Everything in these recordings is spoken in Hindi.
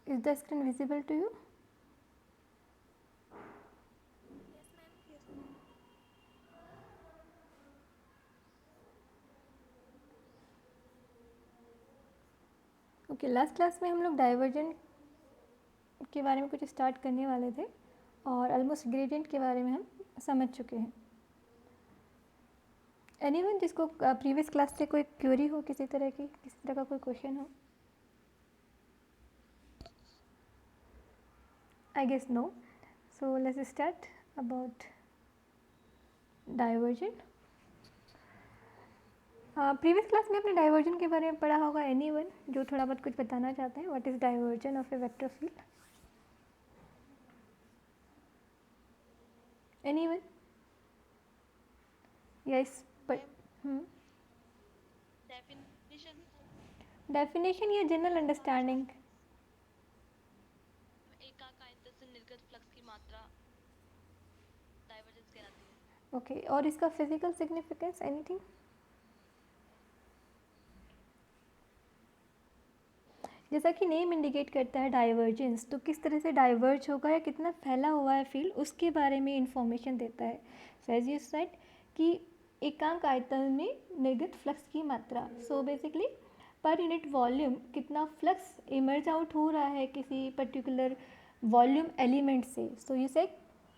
Is the screen visible to you? Yes, ma'am. Yes. Okay, last class में हम लोग डाइवर्जेंट के बारे में कुछ स्टार्ट करने वाले थे और ऑलमोस्ट ग्रेडियंट के बारे में हम समझ चुके हैं. एनीवन जिसको प्रीवियस क्लास से कोई क्वेरी हो, किसी तरह का कोई क्वेश्चन हो? I guess no. So let's start about divergent. Previous class में आपने डाइवर्जन के बारे में पढ़ा होगा. एनीवन जो थोड़ा बहुत कुछ बताना चाहते हैं, what is diversion of a vector field? Anyone? Yes, but Ma'am, definition definition या जनरल अंडरस्टैंडिंग? एकाक आयतन से निर्गत फ्लक्स की मात्रा डाइवर्जेंस कहलाती है. ओके, और इसका फिजिकल सिग्निफिकेंस एनीथिंग? जैसा कि नेम इंडिकेट करता है डाइवर्जेंस, तो किस तरह से डाइवर्ज होगा या कितना फैला हुआ है फील्ड, उसके बारे में इंफॉर्मेशन देता है. सो एज यू सेड कि एकांक आयतन में निर्गत फ्लक्स की मात्रा. So basically per unit volume कितना फ्लक्स इमर्ज आउट हो रहा है किसी पर्टिकुलर वॉल्यूम एलिमेंट से. सो यू से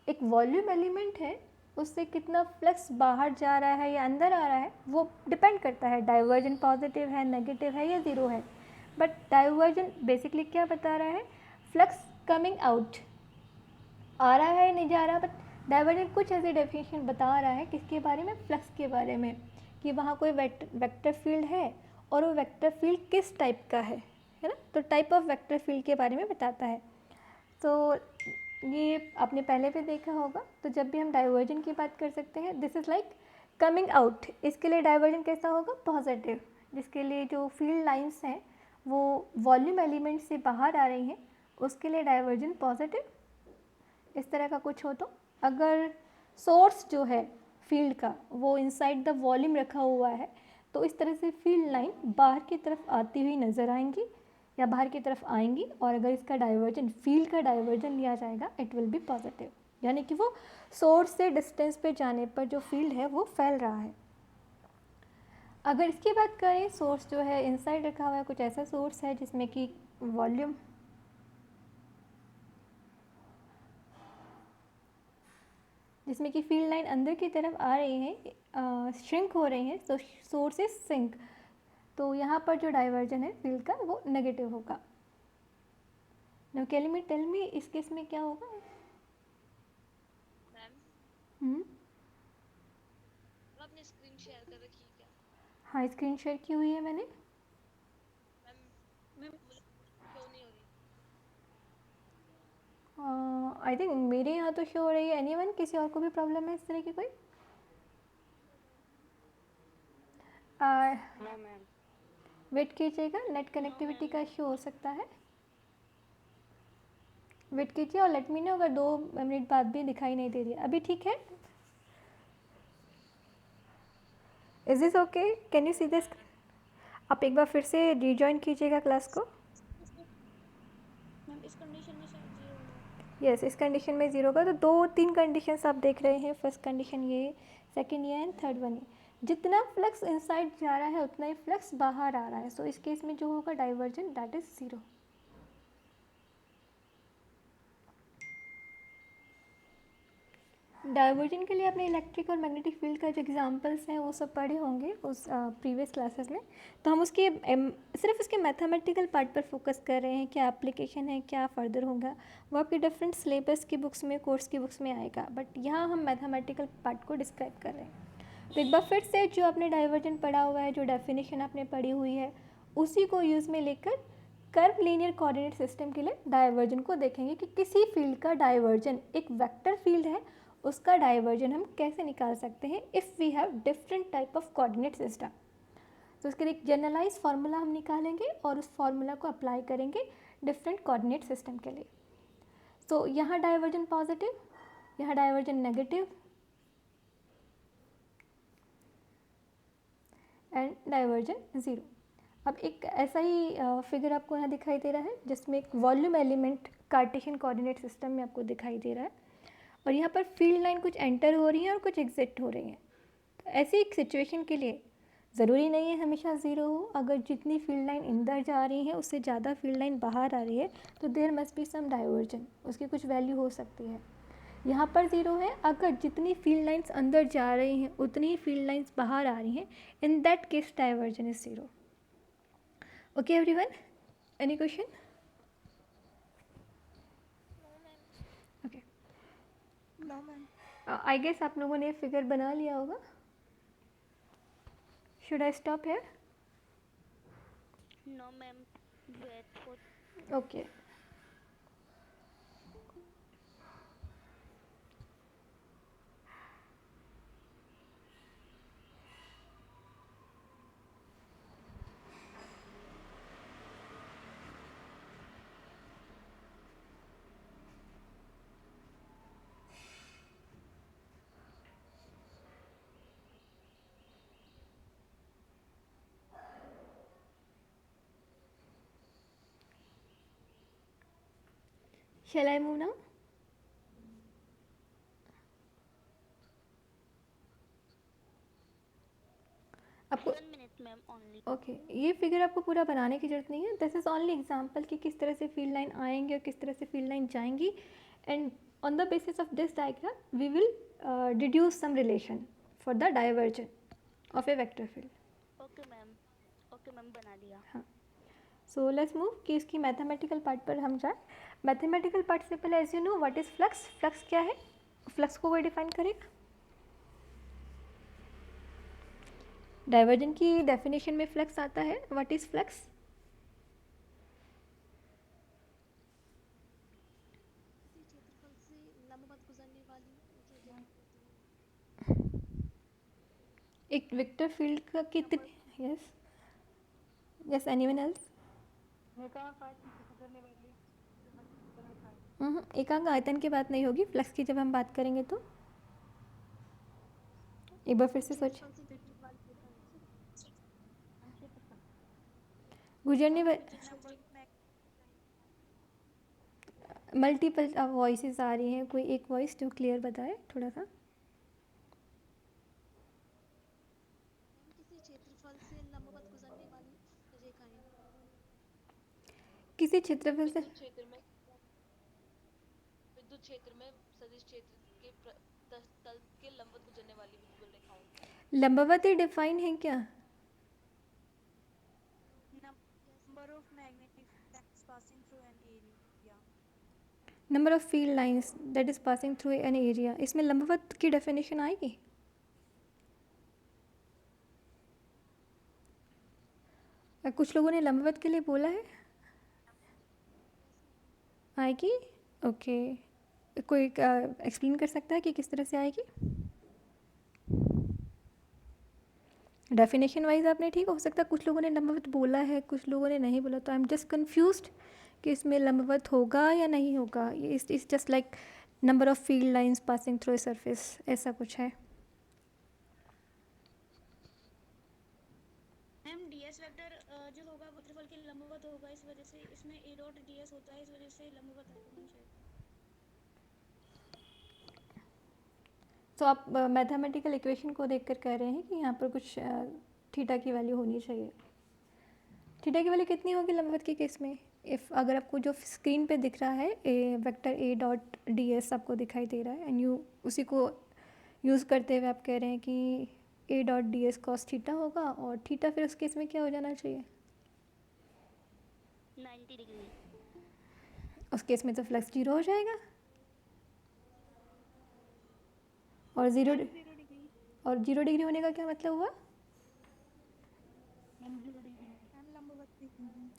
एक वॉल्यूम एलिमेंट है, उससे कितना फ्लक्स बाहर जा रहा है या अंदर आ रहा है, वो डिपेंड करता है डाइवर्जन पॉजिटिव है, नेगेटिव है या ज़ीरो है. बट डाइवर्जन बेसिकली क्या बता रहा है? फ्लक्स कमिंग आउट आ रहा है, नहीं जा रहा. बट डाइवर्जन कुछ ऐसे डेफिनेशन बता रहा है किसके बारे में? फ्लक्स के बारे में, कि वहाँ कोई वेक्टर फील्ड है और वो वेक्टर फील्ड किस टाइप का है ना. तो टाइप ऑफ वेक्टर फील्ड के बारे में बताता है. तो ये आपने पहले भी देखा होगा. तो जब भी हम डाइवर्जन की बात कर सकते हैं, this is like coming out. इसके लिए डाइवर्जन कैसा होगा? पॉजिटिव. जिसके लिए जो फील्ड लाइंस हैं वो वॉल्यूम एलिमेंट से बाहर आ रही हैं, उसके लिए डाइवर्जन पॉजिटिव. इस तरह का कुछ हो तो. अगर सोर्स जो है फील्ड का वो इनसाइड द वॉल्यूम रखा हुआ है, तो इस तरह से फील्ड लाइन बाहर की तरफ आती हुई नज़र आएंगी या बाहर की तरफ आएंगी. और अगर इसका डाइवर्जन, फील्ड का डाइवर्जन लिया जाएगा, इट विल बी पॉजिटिव. यानी कि वो सोर्स से डिस्टेंस पे जाने पर जो फील्ड है वो फैल रहा है. अगर इसकी बात करें, सोर्स जो है इनसाइड रखा हुआ है, कुछ ऐसा सोर्स है जिसमें कि वॉल्यूम, जिसमें कि फील्ड लाइन अंदर की तरफ आ रही है, श्रिंक हो रही है, तो सोर्स इज सिंक. तो यहाँ पर जो डाइवर्जन है फील्ड का वो नेगेटिव होगा. नाउ टेल मी इस केस में क्या होगा? मैम, हम्म. आपने स्क्रीन शेयर कर रखी है क्या? हाँ, स्क्रीन शेयर की हुई है मैंने. मैम, मुझे शो नहीं हो रही. आई थिंक मेरे यहाँ तो शो हो रही है. एनीवन, किसी और को भी प्रॉब्लम है इस तरह की कोई? No ma'am. वेट कीजिएगा, नेट नो कनेक्टिविटी मैम. का इशू हो सकता है. वेट कीजिए और लेट मी नो अगर 2 मिनट बाद भी दिखाई नहीं दे रही है. अभी ठीक है? Is this okay? Can you see this? आप एक बार फिर से रिजॉइन कीजिएगा क्लास को. मैम, इस कंडीशन में शायद 0 होगा. यस, इस कंडीशन में 0 होगा. तो 2-3 कंडीशंस आप देख रहे हैं. फर्स्ट कंडीशन ये, सेकंड ये एंड थर्ड वन ये. जितना फ्लक्स इनसाइड जा रहा है उतना ही फ्लक्स बाहर आ रहा है. सो इस केस में जो होगा डाइवर्जन, दैट इज़ 0. डाइवर्जन के लिए आपने इलेक्ट्रिक और मैग्नेटिक फील्ड का जो एग्जांपल्स हैं वो सब पढ़े होंगे उस प्रीवियस क्लासेस में. तो हम उसके सिर्फ उसके मैथमेटिकल पार्ट पर फोकस कर रहे हैं. क्या एप्लीकेशन है, क्या फ़र्दर होगा, वो आपके डिफरेंट सिलेबस की बुक्स में, कोर्स की बुक्स में आएगा. बट यहाँ हम मैथमेटिकल पार्ट को डिस्क्राइब कर रहे हैं. तो एक बार फिर से जो आपने डाइवर्जन पढ़ा हुआ है, जो डेफिनेशन आपने पढ़ी हुई है, उसी को यूज़ में लेकर कर्व लीनियर कोऑर्डिनेट सिस्टम के लिए डाइवर्जन को देखेंगे कि किसी फील्ड का डाइवर्जन, एक वेक्टर फील्ड है, उसका डाइवर्जन हम कैसे निकाल सकते हैं if we have different type of coordinate system. तो उसके लिए एक जनरलाइज फार्मूला हम निकालेंगे और उस फार्मूला को अप्लाई करेंगे डिफरेंट कोऑर्डिनेट सिस्टम के लिए. तो यहाँ डाइवर्जन पॉजिटिव, यहाँ डाइवर्जन नेगेटिव एंड डाइवर्जन 0. अब एक ऐसा ही फिगर आपको यहाँ दिखाई दे रहा है जिसमें एक volume element Cartesian coordinate system में आपको दिखाई दे रहा है और यहाँ पर फील्ड लाइन कुछ एंटर हो रही है और कुछ एग्जिट हो रही हैं। तो ऐसी एक सिचुएशन के लिए ज़रूरी नहीं है हमेशा ज़ीरो हो। अगर जितनी फील्ड लाइन अंदर जा रही है उससे ज़्यादा फील्ड लाइन बाहर आ रही है तो there must be some divergence, उसकी कुछ वैल्यू हो सकती है। यहाँ पर ज़ीरो है, अगर जितनी फील्ड लाइंस अंदर जा रही हैं उतनी ही फील्ड लाइंस बाहर आ रही हैं, in that case divergence is zero. Okay everyone, any question? Okay, no ma'am. I guess आप लोगों ने फिगर बना लिया होगा। Should I stop here? No ma'am, wait for. Okay, shall I move now? आपको 1 मिनट मैम ओनली। ओके, ये फिगर आपको पूरा बनाने की ज़रूरत नहीं है। दिस इज़ ओनली एग्जांपल कि किस तरह से फील्ड लाइन आएंगे और किस तरह से फील्ड लाइन जाएंगी, and on the basis of this diagram we will deduce some relation for the divergence of a vector field. Okay ma'am, बना दिया। हाँ, सो लेट्स मूव कि इसकी मैथमेटिकल पार्ट पर हम जाए। मैथमेटिकल पार्ट से पहले as you know what is flux. Flux क्या है? फ्लक्स को कोई डिफाइन करेगा? डाइवर्जन की डेफिनेशन में फ्लक्स आता है। What is flux? क्षेत्रफल से लंबवत गुजरने वाली जो एक वेक्टर फील्ड का कितने, यस यस, एनीवन एल्स? एकांक आयतन की बात नहीं होगी फ्लक्स की जब हम बात करेंगे तो। एक बार फिर से सोच, गुजरने मल्टीपल वॉइसेस आ रही हैं, कोई एक वॉइस जो क्लियर बताए थोड़ा सा। किसी क्षेत्रफल से लंबवत गुजरने वाली रेखाएं। किसी क्षेत्रफल से विद्युत क्षेत्र में सदिश क्षेत्र के तल के लंबवत गुजरने वाली विद्युत रेखाओं। लंबवत ही डिफाइन है क्या? Number of magnetic flux passing through an area. Number of field lines that is passing through an area, इसमें लंबवत की डेफिनेशन आएगी? कुछ लोगों ने लंबवत के लिए बोला है, आएगी? ओके, कोई एक्सप्लेन कर सकता है कि किस तरह से आएगी? डेफिनेशन वाइज आपने ठीक हो सकता है कुछ लोगों ने लंबवत बोला है, कुछ लोगों ने नहीं बोला, तो आई एम जस्ट कन्फ्यूज्ड कि इसमें लंबवत होगा या नहीं होगा। It's just like number of field lines passing through a surface, ऐसा कुछ है। मैम डीएस वेक्टर जो होगा वो क्षेत्रफल के लंबवत होगा, इस वजह से इसमें ए डॉट डीएस होता है, इस वजह से लंबवत आएगा मैम शायद। तो आप मैथमेटिकल इक्वेशन को देखकर कह रहे हैं कि यहाँ पर कुछ थीटा की वैल्यू होनी चाहिए। थीटा की वैल्यू कितनी होगी लंबवत के केस में? इफ़ अगर आपको जो स्क्रीन पे दिख रहा है A vector A dot D S आपको दिखाई दे रहा है एंड यू उसी को यूज़ करते हुए आप कह रहे हैं कि ए dot D S cos theta होगा, और थीटा फिर उस केस में क्या हो जाना चाहिए? 90 डिग्री। उस केस में तो फ्लक्स जीरो हो जाएगा, और जीरो डिग्री होने का क्या मतलब हुआ?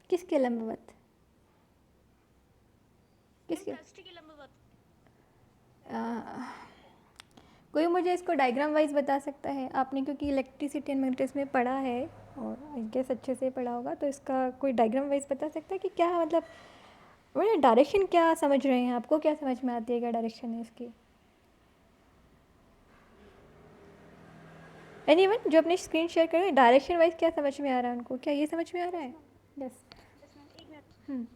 किसके लंबवत? किसके? कोई मुझे इसको डायग्राम वाइज बता सकता है? आपने क्योंकि इलेक्ट्रिसिटी एंड मैग्नेटिज्म में पढ़ा है और आई गेस अच्छे से पढ़ा होगा, तो इसका कोई डायग्राम वाइज बता सकता है कि क्या मतलब मैंने डायरेक्शन क्या समझ रहे हैं? आपको क्या समझ में आती है, क्या डायरेक्शन है इसकी? एनीवन जो अपनी स्क्रीन शेयर कर रहे हैं, डायरेक्शन वाइज क्या समझ में आ रहा है उनको? क्या ये समझ में आ रहा है? यस। यस मैम, एक मिनट।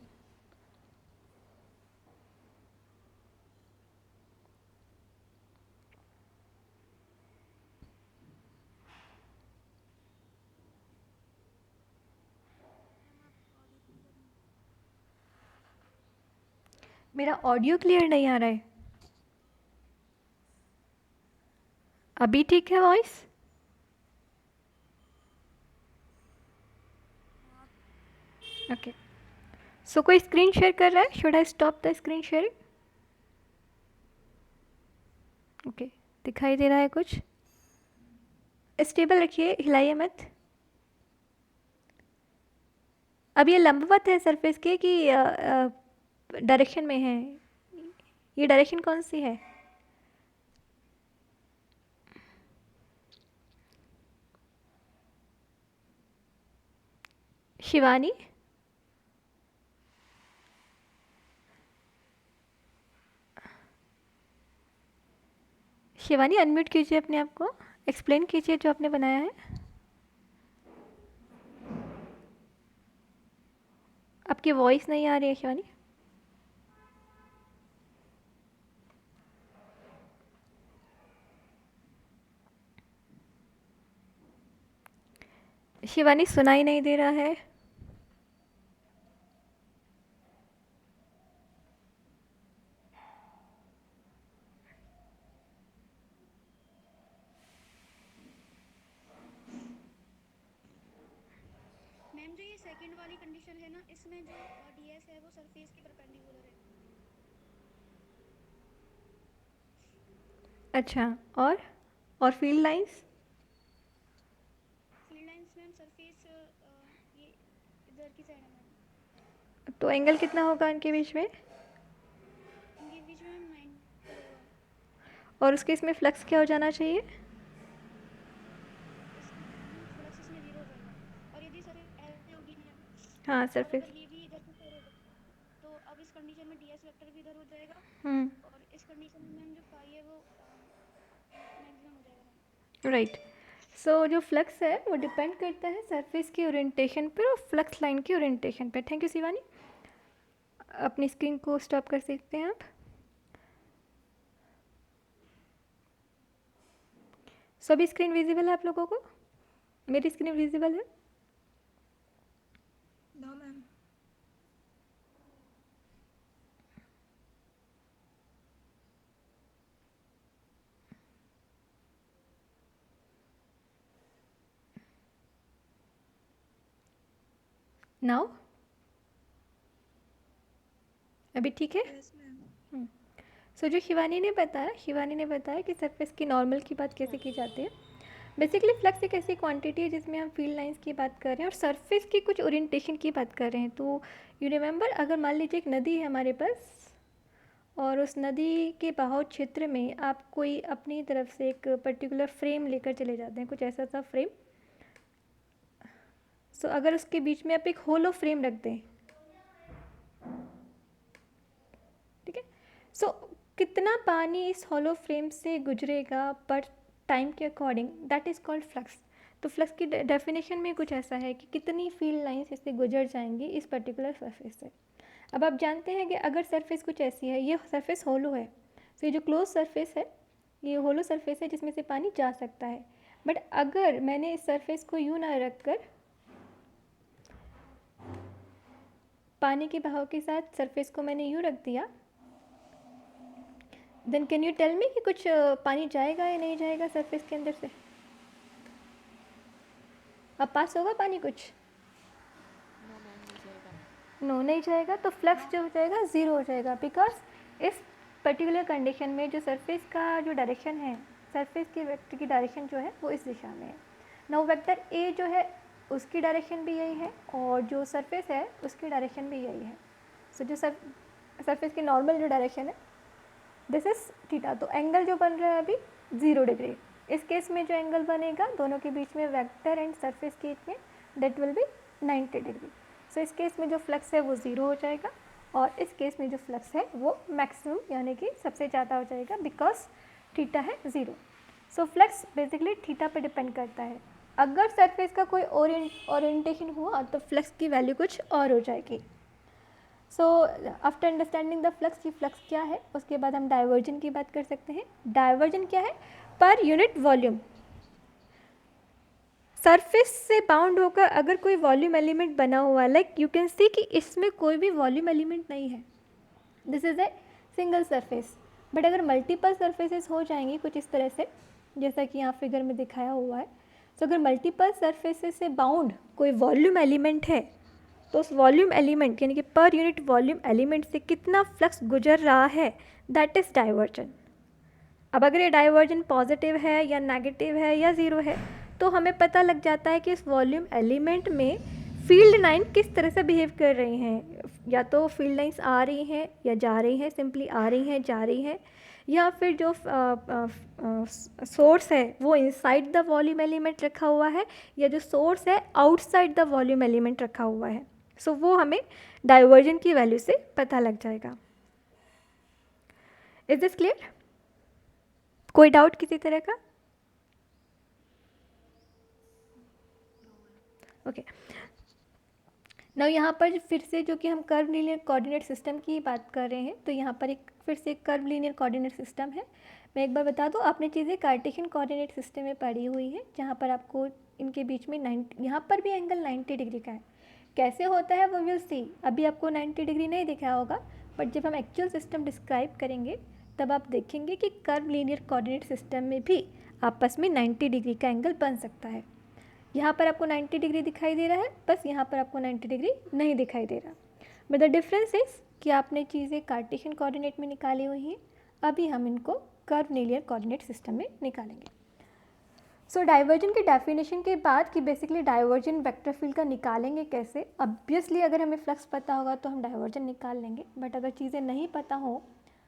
मेरा ऑडियो क्लियर नहीं आ रहा है। अभी ठीक है वॉइस? ओके। सो कोई स्क्रीन शेयर कर रहा है? Should I stop the screen sharing? Okay, दिखाई दे रहा है कुछ? स्टेबल रखिए, हिलाइए मत। अब ये लंबवत है सरफेस के कि डायरेक्शन में है? ये डायरेक्शन कौन सी है? शिवानी? शिवानी अनम्यूट कीजिए अपने आप को, एक्सप्लेन कीजिए जो आपने बनाया है। आपकी वॉइस नहीं आ रही है शिवानी। शिवानी सुनाई नहीं दे रहा है। मैम जो ये सेकंड वाली कंडीशन है ना, इसमें जो डीएस है वो सरफेस के परपेंडिकुलर है। अच्छा, और field lines? Field lines ma'am surface ये इधर की साइड है मैम। तो एंगल कितना होगा इनके बीच में? इनके बीच में मैम 9 होगा। और उसके इसमें फ्लक्स क्या हो जाना चाहिए? फ्लक्स इसमें 0 हो जाएगा। और यदि सर ऐसे होगी मैम, हाँ और सरफेस। अगर ये भी इधर की साइड होगा, तो अब इस कंडीशन में डीएस वेक्टर भी इधर हो जाएगा, और इस कंडीशन में मैम जो फाई है वो मैक्सिमम हो जाएगा मैम। राइट। सो जो फ्लक्स है वो डिपेंड करता है सरफेस की ओरिएंटेशन पर और फ्लक्स लाइन की ओरिएंटेशन पर। Thank you Shivani. अपनी स्क्रीन को स्टॉप कर सकते हैं आप। सभी स्क्रीन विजिबल है आप लोगों को? मेरी स्क्रीन विजिबल है? No ma'am. नाउ अभी ठीक है? Yes ma'am. सो जो शिवानी ने बताया कि सरफेस की नॉर्मल की बात कैसे की जाती है। बेसिकली फ्लक्स एक ऐसी क्वांटिटी है जिसमें हम फील्ड लाइंस की बात कर रहे हैं और सरफेस की कुछ ओरिएंटेशन की बात कर रहे हैं। तो यू रिमेंबर, अगर मान लीजिए एक नदी है हमारे पास और उस नदी के बहाव क्षेत्र में आप कोई अपनी तरफ से एक पर्टिकुलर फ्रेम लेकर चले जाते हैं, कुछ ऐसा सा फ्रेम। सो अगर उसके बीच में आप एक होलो फ्रेम रख दें, ठीक है, सो कितना पानी इस हॉलो फ्रेम से गुजरेगा पर टाइम के according, that is called flux. तो फ्लक्स की डेफिनेशन में कुछ ऐसा है कि कितनी फील्ड लाइंस इससे गुजर जाएंगी इस पर्टिकुलर सरफेस से। अब आप जानते हैं कि अगर सरफेस कुछ ऐसी है, ये सरफेस होलो है, तो ये जो क्लोज सरफेस है ये होलो सरफेस है जिसमें से पानी जा सकता है। बट अगर मैंने इस सरफेस को यूँ ना रख कर पानी के बहाव के साथ सरफेस को मैंने यूँ रख दिया, then can you tell me कि कुछ पानी जाएगा या नहीं जाएगा सरफेस के अंदर से? अब पास होगा पानी कुछ? नो, नहीं जाएगा। तो फ्लक्स जो हो जाएगा ज़ीरो हो जाएगा, बिकॉज इस पर्टिकुलर कंडीशन में जो सरफेस का जो डायरेक्शन है, सरफेस के वेक्टर की डायरेक्शन जो है वो इस दिशा में है। नाउ वेक्टर ए जो है उसकी डायरेक्शन भी यही है और जो सरफेस है उसकी डायरेक्शन भी यही है। सो जो सरफेस की नॉर्मल जो डायरेक्शन है दिस इज़ थीटा। तो एंगल जो बन रहा है अभी 0 डिग्री। इस केस में जो एंगल बनेगा दोनों के बीच में वेक्टर एंड सरफेस के बीच में, दैट विल बी 90 डिग्री। सो इस केस में जो फ्लक्स है वो 0 हो जाएगा और इस केस में जो फ्लक्स है वो मैक्सिमम यानी कि सबसे ज़्यादा हो जाएगा, बिकॉज थीटा है 0। सो फ्लक्स बेसिकली थीटा पे डिपेंड करता है। अगर सरफेस का कोई ओरिएंटेशन हुआ तो फ्लक्स की वैल्यू कुछ और हो जाएगी। So after understanding the flux की फ्लक्स क्या है, उसके बाद हम डाइवर्जन की बात कर सकते हैं। डाइवर्जन क्या है? Per unit volume. सरफेस से बाउंड होकर अगर कोई वॉल्यूम एलिमेंट बना हुआ है, लाइक यू कैन सी कि इसमें कोई भी वॉल्यूम एलिमेंट नहीं है, this is a single surface. But अगर मल्टीपल सरफेसेस हो जाएंगी कुछ इस तरह से, जैसा कि यहाँ फिगर में दिखाया हुआ है, तो अगर मल्टीपल सरफेसेस से बाउंड कोई वॉल्यूम एलिमेंट है तो उस वॉल्यूम एलिमेंट यानी कि पर यूनिट वॉल्यूम एलिमेंट से कितना फ्लक्स गुजर रहा है, दैट इज़ डाइवर्जन। अब अगर ये डाइवर्जन पॉजिटिव है या नेगेटिव है या ज़ीरो है तो हमें पता लग जाता है कि इस वॉल्यूम एलिमेंट में फील्ड लाइन किस तरह से बिहेव कर रही हैं। या तो फील्ड लाइंस आ रही हैं या जा रही हैं, सिंपली आ रही हैं, जा रही हैं, या फिर जो सोर्स है वो इनसाइड द वॉल्यूम एलिमेंट रखा हुआ है या जो सोर्स है आउटसाइड द वॉल्यूम एलिमेंट रखा हुआ है। सो वो हमें डाइवर्जन की वैल्यू से पता लग जाएगा। Is this clear? कोई डाउट किसी तरह का? ओके, नाउ यहाँ पर फिर से जो कि हम कर्व लीनियर कोऑर्डिनेट सिस्टम की बात कर रहे हैं, तो यहाँ पर एक फिर से कर्व लीनियर कोऑर्डिनेट सिस्टम है। मैं एक बार बता दूँ, आपने चीज़ें कार्टेशियन कोऑर्डिनेट सिस्टम में पढ़ी हुई है, जहाँ पर आपको इनके बीच में 90, यहाँ पर भी एंगल 90 डिग्री का है। कैसे होता है वो विल सी। अभी आपको 90 डिग्री नहीं दिखा होगा, बट जब हम एक्चुअल सिस्टम डिस्क्राइब करेंगे तब आप देखेंगे कि कर्व लीनियर कोऑर्डिनेट सिस्टम में भी आपस में 90 डिग्री का एंगल बन सकता है। यहाँ पर आपको 90 डिग्री दिखाई दे रहा है, बस यहाँ पर आपको 90 डिग्री नहीं दिखाई दे रहा। बट द डिफरेंस इज कि आपने चीज़ें कार्टेशियन कोऑर्डिनेट में निकाली हुई हैं, अभी हम इनको कर्व लीनियर कोऑर्डिनेट सिस्टम में निकालेंगे। सो डाइवर्जन की डेफिनेशन के बाद कि बेसिकली डाइवर्जन वेक्टर फील्ड का निकालेंगे कैसे। ऑब्वियसली अगर हमें फ्लक्स पता होगा तो हम डाइवर्जन निकाल लेंगे, बट अगर चीज़ें नहीं पता हो,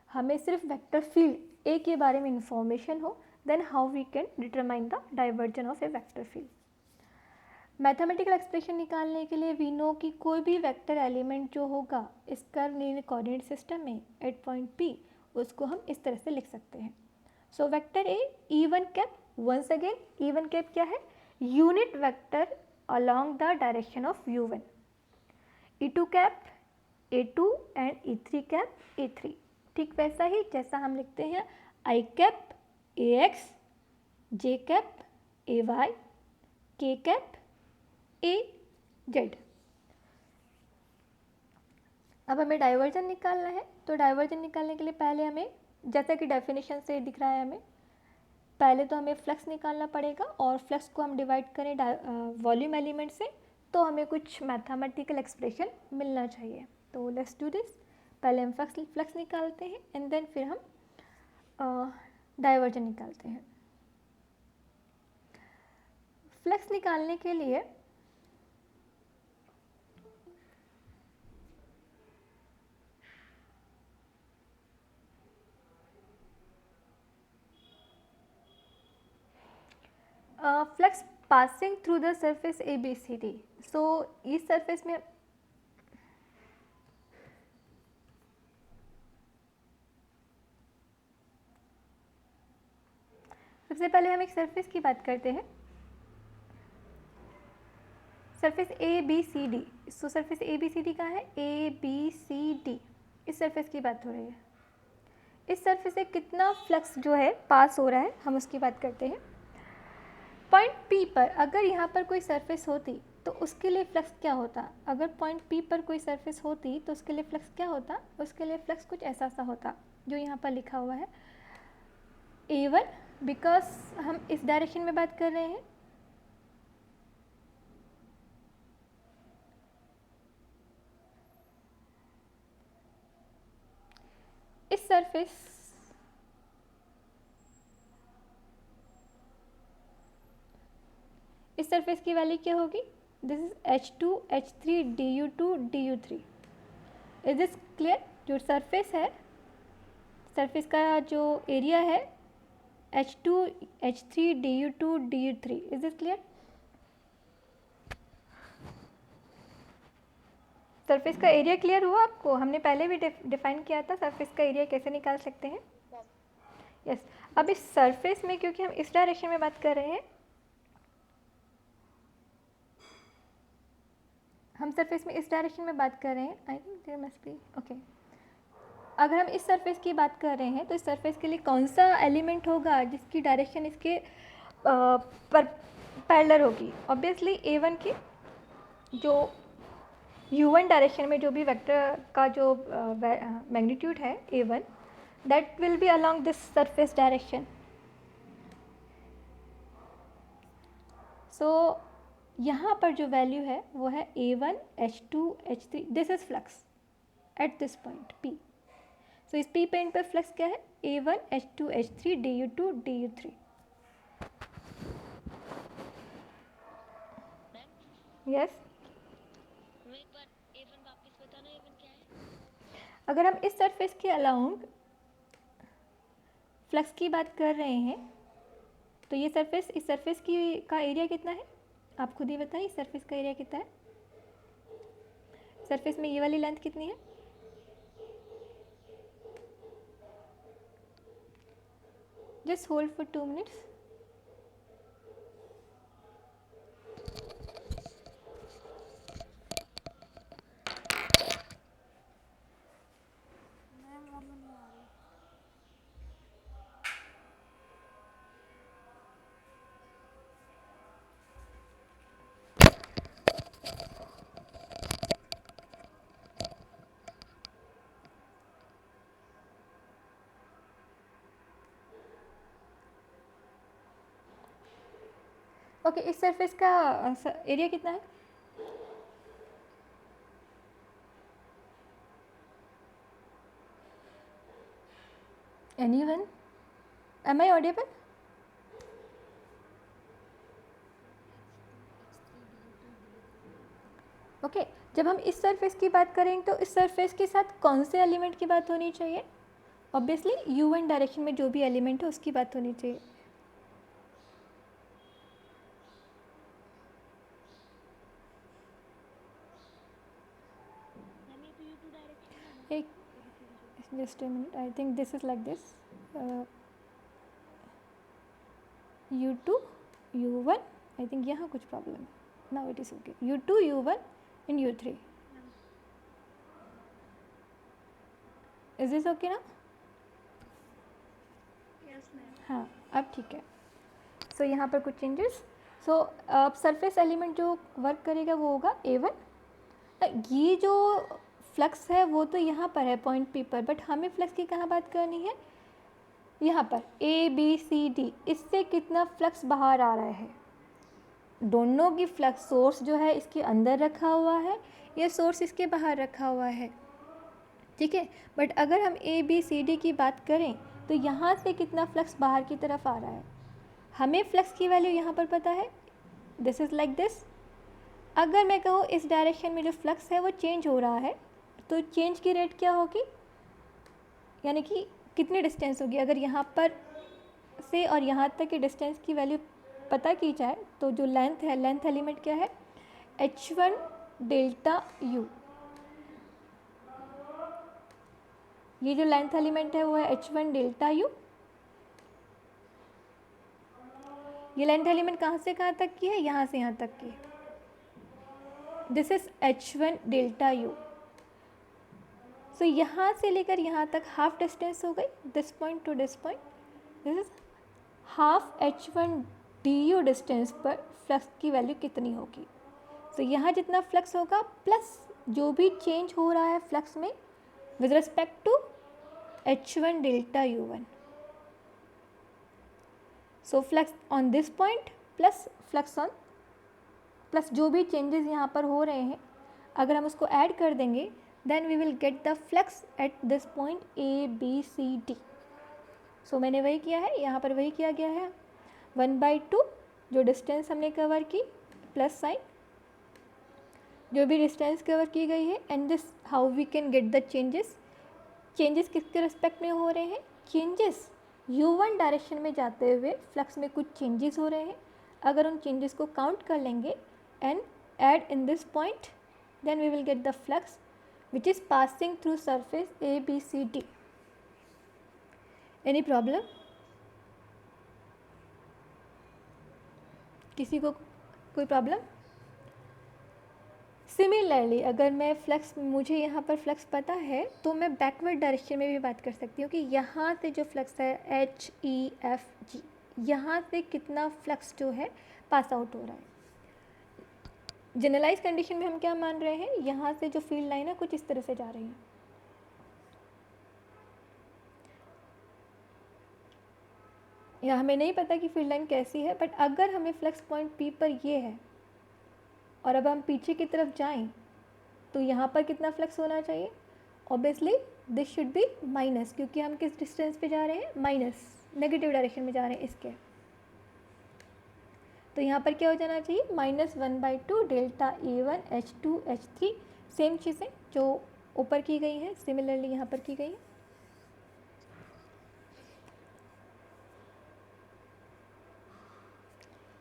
हमें सिर्फ वेक्टर फील्ड ए के बारे में इंफॉर्मेशन हो, then how we can determine the divergence of a vector field. Mathematical expression निकालने के लिए वी नो कि कोई भी वेक्टर एलिमेंट जो होगा इस कर्व लीनियर कोऑर्डिनेट सिस्टम में एट पॉइंट P, उसको हम इस तरह से लिख सकते हैं। So vector A E1 cap, once again E1 cap क्या है? Unit vector along the direction of U1। E2 cap A2 and E3 cap A3। ठीक वैसा ही जैसा हम लिखते हैं I cap AX, J cap AY, K cap AZ। अब हमें डाइवर्जन निकालना है, तो डाइवर्जन निकालने के लिए पहले हमें, जैसा कि डेफिनेशन से दिख रहा है, हमें पहले तो हमें फ्लक्स निकालना पड़ेगा, और फ्लक्स को हम डिवाइड करें वॉल्यूम एलिमेंट से तो हमें कुछ मैथमेटिकल एक्सप्रेशन मिलना चाहिए। तो लेट्स डू दिस। पहले हम फ्लक्स निकालते हैं एंड देन फिर हम डाइवर्जन निकालते हैं। फ्लक्स निकालने के लिए flux passing through the surface ABCD। सो इस सरफेस में सबसे पहले हम एक सरफेस की बात करते हैं, सरफेस ABCD। सो सरफेस ABCD का है ABCD, इस सरफेस की बात हो रही है। इस सरफेस से कितना फ्लक्स जो है पास हो रहा है, हम उसकी बात करते हैं। पॉइंट P पर अगर यहाँ पर कोई सरफेस होती तो उसके लिए फ्लक्स क्या होता? अगर पॉइंट P पर कोई सरफेस होती तो उसके लिए फ्लक्स क्या होता? उसके लिए फ्लक्स कुछ ऐसा सा होता जो यहाँ पर लिखा हुआ है A1, बिकॉज हम इस डायरेक्शन में बात कर रहे हैं। इस सरफेस की वैल्यू क्या होगी? This is H2 H3 DU2 DU3। Is this clear? जो सरफेस है, सरफेस का जो एरिया है H2 H3 DU2 DU3। Is this clear? Surface का एरिया क्लियर हुआ आपको? हमने पहले भी डिफाइन किया था सरफेस का एरिया कैसे निकाल सकते हैं। यस अब इस सरफेस में क्योंकि हम इस डायरेक्शन में बात कर रहे हैं, हम सरफेस में इस डायरेक्शन में बात कर रहे हैं, I think there must be okay. अगर हम इस सरफेस की बात कर रहे हैं तो इस सरफेस के लिए कौन सा एलिमेंट होगा जिसकी डायरेक्शन इसके पर पैरेलल होगी? ऑब्वियसली A1 की जो U1 डायरेक्शन में जो भी वेक्टर का जो मैग्नीट्यूड है A1 that will be along this surface direction. So यहाँ पर जो वैल्यू है वो है A1 H2 H3, this is flux at this point P। सो इस P पॉइंट पर फ्लक्स क्या है? A1 H2 H3 DU2 DU3। Yes एक बार A1 वापस बताना, A1 क्या है? अगर हम इस सरफेस के अलाउंग फ्लक्स की बात कर रहे हैं तो ये सरफेस, इस सरफेस की का एरिया कितना है आप खुद ही बताइए, इस सरफेस का एरिया कितना है? सरफेस में ये वाली लेंथ कितनी है? Just hold for 2 minutes. Okay इस सरफेस का एरिया कितना है? Anyone? Am I audible? Okay जब हम इस सरफेस की बात करें तो इस सरफेस के साथ कौन से एलिमेंट की बात होनी चाहिए? ऑब्वियसली U1 डायरेक्शन में जो भी एलिमेंट है उसकी बात होनी चाहिए। एक just a minute, I think this is like this U2 U1, I think यहाँ कुछ प्रॉब्लम है। Now it is okay. U2 U1 and U3, is this okay ना? Yes ma'am. हाँ अब ठीक है। सो यहाँ पर कुछ चेंजेस। सो अब सरफेस एलिमेंट जो वर्क करेगा वो होगा A1। ये जो फ्लक्स है वो तो यहाँ पर है पॉइंट P पर, बट हमें फ्लक्स की कहाँ बात करनी है? यहाँ पर ABCD, इससे कितना फ्लक्स बाहर आ रहा है? दोनों की फ्लक्स सोर्स जो है इसके अंदर रखा हुआ है, ये सोर्स इसके बाहर रखा हुआ है, ठीक है। बट अगर हम ABCD की बात करें तो यहाँ से कितना फ्लक्स बाहर की तरफ आ रहा है? हमें फ्लक्स की वैल्यू यहाँ पर पता है, दिस इज़ लाइक दिस। अगर मैं कहूँ इस डायरेक्शन में जो फ्लक्स है वो चेंज हो रहा है तो चेंज की रेट क्या होगी, यानी कि कितनी डिस्टेंस होगी? अगर यहाँ पर से और यहाँ तक की डिस्टेंस की वैल्यू पता की जाए तो जो लेंथ है, लेंथ एलिमेंट क्या है? H1 delta U। ये जो लेंथ एलिमेंट है वो है H1 डेल्टा U। ये लेंथ एलिमेंट कहाँ से कहाँ तक की है? यहाँ से यहाँ तक की। This is H1 delta U। सो यहाँ से लेकर यहाँ तक हाफ डिस्टेंस हो गई, this point two this point. This is half H1 DU distance पर फ्लक्स की वैल्यू कितनी होगी? सो यहाँ जितना फ्लक्स होगा प्लस जो भी चेंज हो रहा है फ्लक्स में with respect to H1 delta U1। So flux on this point plus flux on, plus जो भी चेंजेस यहाँ पर हो रहे हैं अगर हम उसको ऐड कर देंगे then we will get the flux at this point ABCD। So मैंने वही किया है, यहाँ पर वही किया गया है, 1/2 जो डिस्टेंस हमने कवर की प्लस साइन जो भी डिस्टेंस कवर की गई है, and this how we can get the changes. Changes किसके रिस्पेक्ट में हो रहे हैं? चेंजेस U1 डायरेक्शन में जाते हुए फ्लक्स में कुछ चेंजेस हो रहे हैं। अगर उन चेंजेस को काउंट कर लेंगे and add in this point then we will get the flux which is passing through surface ABCD। Any problem? किसी को कोई प्रॉब्लम? सिमिलरली अगर मैं फ्लक्स, मुझे यहाँ पर फ्लक्स पता है तो मैं बैकवर्ड डायरेक्शन में भी बात कर सकती हूँ कि यहाँ से जो फ्लक्स है HEFG, यहाँ से कितना फ्लक्स जो है पास आउट हो रहा है। जनरलाइज कंडीशन में हम क्या मान रहे हैं, यहाँ से जो फील्ड लाइन है कुछ इस तरह से जा रही है। या हमें नहीं पता कि फील्ड लाइन कैसी है, बट अगर हमें फ्लक्स पॉइंट P पर ये है और अब हम पीछे की तरफ जाएं तो यहाँ पर कितना फ्लक्स होना चाहिए? Obviously this should be minus, क्योंकि हम किस डिस्टेंस पे जा रहे हैं, माइनस, नेगेटिव डायरेक्शन में जा रहे हैं इसके। तो यहाँ पर क्या हो जाना चाहिए, -1/2 delta E1 H2 H3, same चीज़ें जो ऊपर की गई हैं सिमिलरली यहाँ पर की गई है।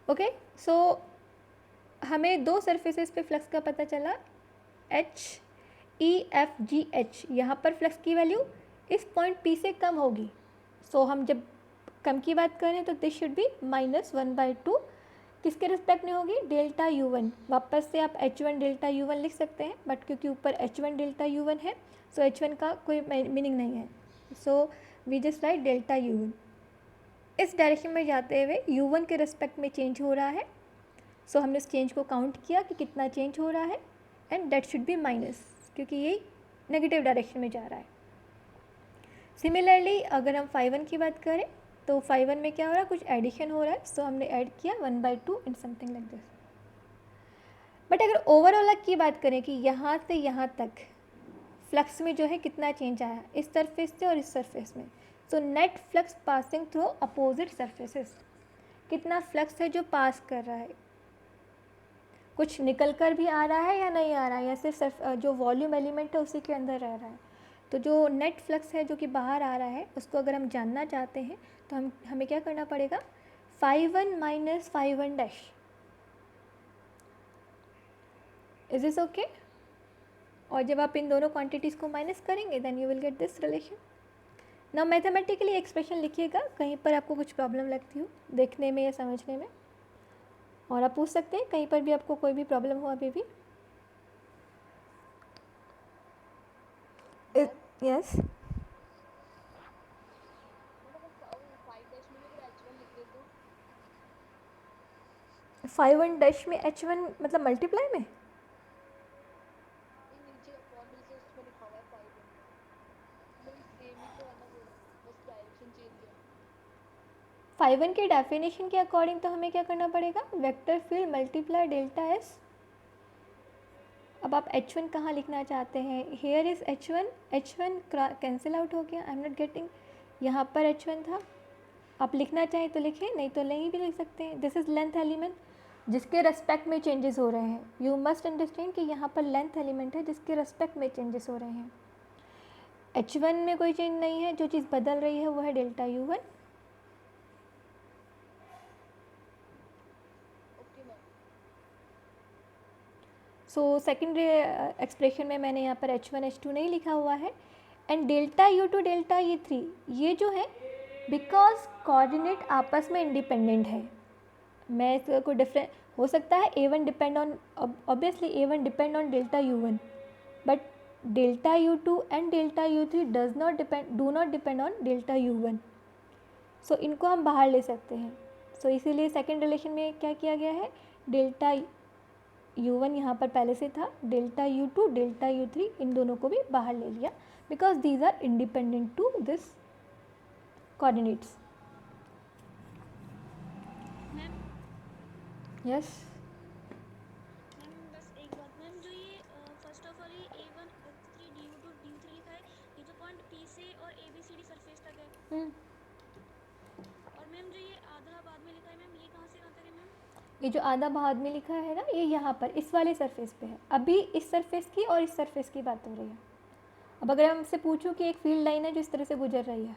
ओके, सो हमें दो सरफेसेस पे फ्लक्स का पता चला, HEFGH। यहाँ पर फ्लक्स की वैल्यू इस पॉइंट P से कम होगी। सो हम जब कम की बात करें तो दिस शुड बी -1/2, किसके रिस्पेक्ट में होगी, डेल्टा U1। वापस से आप H1 डेल्टा U1 लिख सकते हैं, बट क्योंकि ऊपर H1 डेल्टा U1 है सो H1 का कोई मीनिंग नहीं है, so we just write delta U1। इस डायरेक्शन में जाते हुए U1 के रिस्पेक्ट में चेंज हो रहा है, सो हमने उस चेंज को काउंट किया कि कितना चेंज हो रहा है, and that should be minus, क्योंकि ये नेगेटिव डायरेक्शन में जा रहा है। सिमिलरली अगर हम phi1 की बात करें तो phi1 में क्या हो रहा है, कुछ एडिशन हो रहा है, सो हमने ऐड किया 1/2 and something like this. But अगर ओवरऑल की बात करें कि यहाँ से यहाँ तक फ्लक्स में जो है कितना चेंज आया, इस सरफेस से और इस सरफेस में, so net flux passing through opposite surfaces, कितना फ्लक्स है जो पास कर रहा है, कुछ निकल कर भी आ रहा है या नहीं आ रहा है, या सिर्फ जो वॉल्यूम एलिमेंट है उसी के अंदर रह रहा है। तो जो नेट फ्लक्स है जो कि बाहर आ रहा है उसको अगर हम जानना चाहते हैं तो हमें क्या करना पड़ेगा, phi1 - phi1 is this okay. और जब आप इन दोनों क्वांटिटीज़ को माइनस करेंगे then you will get this relation. Now mathematically expression लिखिएगा, कहीं पर आपको कुछ प्रॉब्लम लगती हो देखने में या समझने में, और आप पूछ सकते हैं कहीं पर भी आपको कोई भी प्रॉब्लम हो अभी भी। यस, phi1 में H1 मतलब मल्टीप्लाई में, नीचे फॉर्मूले से उसमें लिखा हुआ है 5 मतलब सेम ही तो है ना वो, बस डायरेक्शन चेंज है। phi1 के डेफिनेशन के अकॉर्डिंग तो हमें क्या करना पड़ेगा, vector field multiply delta S। अब आप H1 कहाँ लिखना चाहते हैं, here is H1 cancel out हो गया, आई एम नॉट गेटिंग, यहाँ पर H1 था, आप लिखना चाहें तो लिखें, नहीं तो नहीं भी लिख सकते हैं। दिस इज़ लेंथ एलिमेंट जिसके रेस्पेक्ट में चेंजेस हो रहे हैं, यू मस्ट अंडरस्टैंड कि यहाँ पर लेंथ एलिमेंट है जिसके रेस्पेक्ट में चेंजेस हो रहे हैं। H1 में कोई चेंज नहीं है, जो चीज़ बदल रही है वो है delta U1। Okay ma'am, so secondary expression में मैंने यहाँ पर H1 H2 नहीं लिखा हुआ है, and delta U2 delta E3 ये जो है बिकॉज कोऑर्डिनेट आपस में इंडिपेंडेंट है, मैं इसको डिफरेंट हो सकता है A1 depend on, obviously A1 depend on delta U1, but delta U2 and delta U3 do not depend on delta U1, सो इनको हम बाहर ले सकते हैं। सो इसीलिए सेकेंड रिलेशन में क्या किया गया है, डेल्टा U1 यहाँ पर पहले से था, डेल्टा U2 डेल्टा U3 इन दोनों को भी बाहर ले लिया because these are independent to this coordinates. Ma'am yes, ma'am बस एक बात मैम, जो ये फर्स्ट ऑफ ऑल ये A1 H3 DU2 DU3 लिखा है, ये जो पॉइंट P से और ABCD सरफेस तक है, और मैम जो ये आधा बाद में लिखा है मैम, ये कहाँ से कहाँ तक है मैम? ये जो आधा बाद में लिखा है ना, ये यहाँ पर इस वाले सरफेस पे है, अभी इस सरफेस की और इस सरफेस की बात हो रही है। अब अगर हमसे पूछूं कि एक फील्ड लाइन है जो इस तरह से गुजर रही है,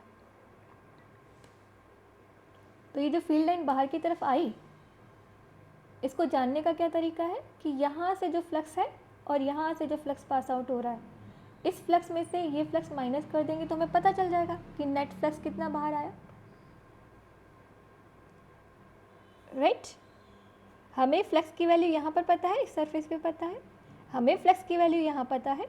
तो ये जो फील्ड लाइन बाहर की तरफ आई, इसको जानने का क्या तरीका है कि यहाँ से जो फ्लक्स है और यहाँ से जो फ्लक्स पास आउट हो रहा है, इस फ्लक्स में से ये फ्लक्स माइनस कर देंगे तो हमें पता चल जाएगा कि नेट फ्लक्स कितना बाहर आया, राइट। हमें फ्लक्स की वैल्यू यहाँ पर पता है, इस सरफेस पे पता है, हमें फ्लक्स की वैल्यू यहाँ पता है।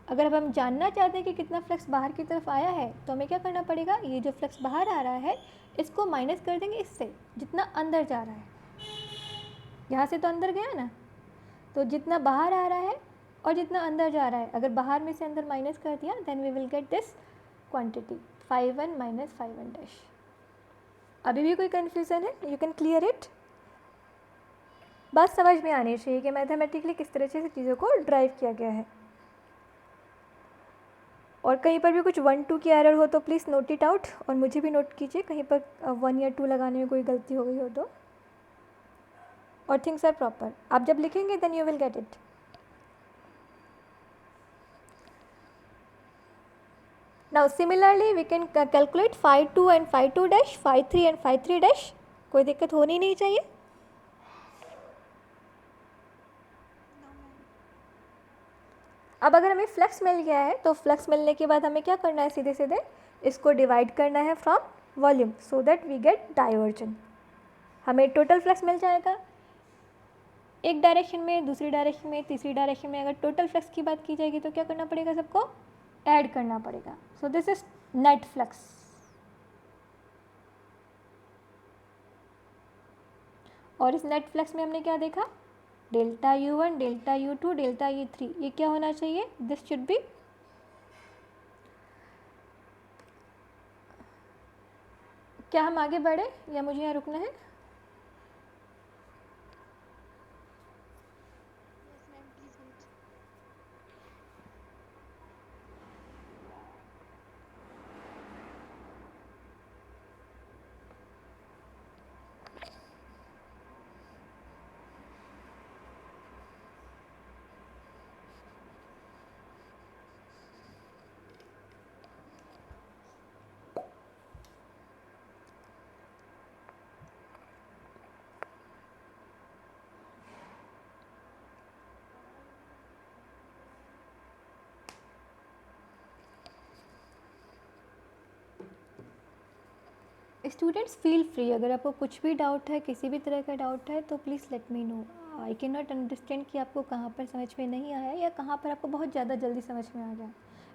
अगर अब हम जानना चाहते हैं कि कितना फ्लक्स बाहर की तरफ आया है तो हमें क्या करना पड़ेगा, ये जो फ्लक्स बाहर आ रहा है इसको माइनस कर देंगे इससे, जितना अंदर जा रहा है। यहाँ से तो अंदर गया ना, तो जितना बाहर आ रहा है और जितना अंदर जा रहा है, अगर बाहर में से अंदर माइनस कर दिया then we will get this quantity 5 1 minus 5 1 dash. अभी भी कोई कन्फ्यूज़न है? You can clear it. बात समझ में आनी चाहिए कि मैथमेटिकली किस तरह से चीज़ों को ड्राइव किया गया है। और कहीं पर भी कुछ 1 2 की एरर हो तो प्लीज़ नोट इट आउट, और मुझे भी नोट कीजिए कहीं पर 1 या 2 लगाने में कोई गलती हो गई हो तो। और थिंग्स आर प्रॉपर, आप जब लिखेंगे then you will get it. Now similarly we can calculate phi 2 and phi 2 dash, phi 3 and phi 3 dash. कोई दिक्कत होनी नहीं चाहिए। अब अगर हमें फ्लक्स मिल गया है तो फ्लक्स मिलने के बाद हमें क्या करना है, सीधे सीधे इसको डिवाइड करना है from volume so that we get divergence. हमें टोटल फ्लक्स मिल जाएगा एक डायरेक्शन में, दूसरी डायरेक्शन में, तीसरी डायरेक्शन में। अगर टोटल फ्लक्स की बात की जाएगी तो क्या करना पड़ेगा, सबको ऐड करना पड़ेगा। So this is net flux. और इस नेट फ्लक्स में हमने क्या देखा, delta U1 delta U2 delta U3, ये क्या होना चाहिए, दिस शुड बी क्या हम आगे बढ़े या मुझे यहाँ रुकना है? Yes ma'am please wait. Students feel free, अगर आपको कुछ भी डाउट है, किसी भी तरह का डाउट है तो please let me know. I can not understand कि आपको कहाँ पर समझ में नहीं आया या कहाँ पर आपको बहुत ज़्यादा जल्दी समझ में आ गया।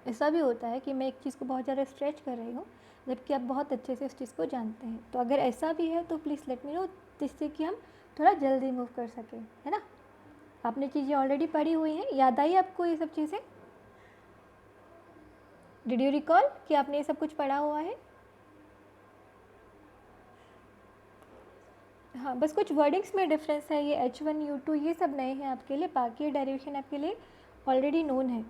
ऐसा भी होता है कि मैं एक चीज़ को बहुत ज़्यादा स्ट्रेच कर रही हूँ जबकि आप बहुत अच्छे से उस चीज़ को जानते हैं। तो अगर ऐसा भी है तो प्लीज़ लेट मी नो, जिससे कि हम थोड़ा जल्दी मूव कर सकें, है ना। आपने चीज़ें ऑलरेडी पढ़ी हुई हैं, याद आई आपको ये सब चीज़ें? डिड यू रिकॉल कि आपने ये सब कुछ पढ़ा हुआ है? हाँ, बस कुछ वर्डिंग्स में डिफरेंस है। ये H1 U2 ये सब नए हैं आपके लिए, बाकी डेरिवेशन आपके लिए ऑलरेडी नोन है।